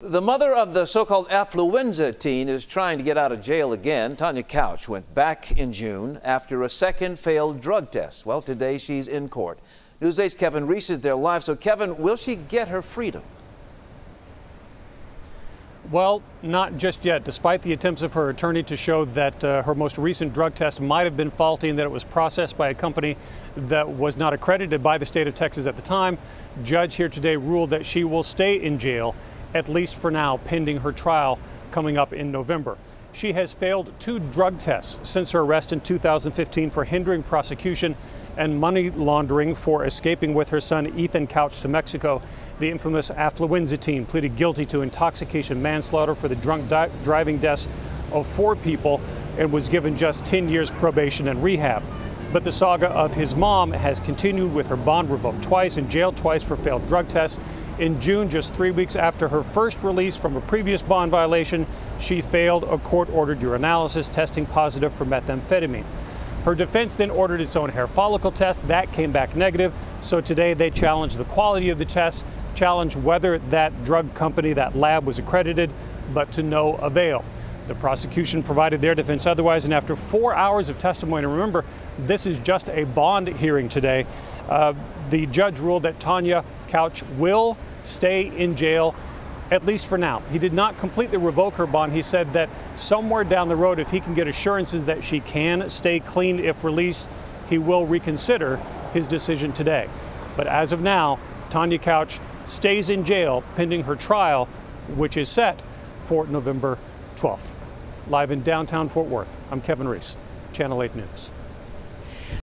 The mother of the so-called affluenza teen is trying to get out of jail again. Tanya Couch went back in June after a second failed drug test. Well, today she's in court. News 8's Kevin Reese is there live. So, Kevin, will she get her freedom? Well, not just yet. Despite the attempts of her attorney to show that her most recent drug test might have been faulty and that it was processed by a company that was not accredited by the state of Texas at the time, judge here today ruled that she will stay in jail, at least for now, pending her trial coming up in November. She has failed 2 drug tests since her arrest in 2015 for hindering prosecution and money laundering for escaping with her son Ethan Couch to Mexico. The infamous affluenza teen pleaded guilty to intoxication manslaughter for the drunk driving deaths of 4 people and was given just 10 years probation and rehab. But the saga of his mom has continued, with her bond revoked twice and jailed twice for failed drug tests. In June, just 3 weeks after her first release from a previous bond violation, she failed a court-ordered urinalysis testing positive for methamphetamine. Her defense then ordered its own hair follicle test. That came back negative. So today they challenged the quality of the test, challenged whether that drug company, that lab, was accredited, but to no avail. The prosecution provided their defense otherwise, and after 4 hours of testimony, and remember, this is just a bond hearing today, the judge ruled that Tanya Couch will stay in jail, at least for now. He did not completely revoke her bond. He said that somewhere down the road, if he can get assurances that she can stay clean if released, he will reconsider his decision today. But as of now, Tanya Couch stays in jail pending her trial, which is set for November 12th. Live in downtown Fort Worth, I'm Kevin Reese, Channel 8 News.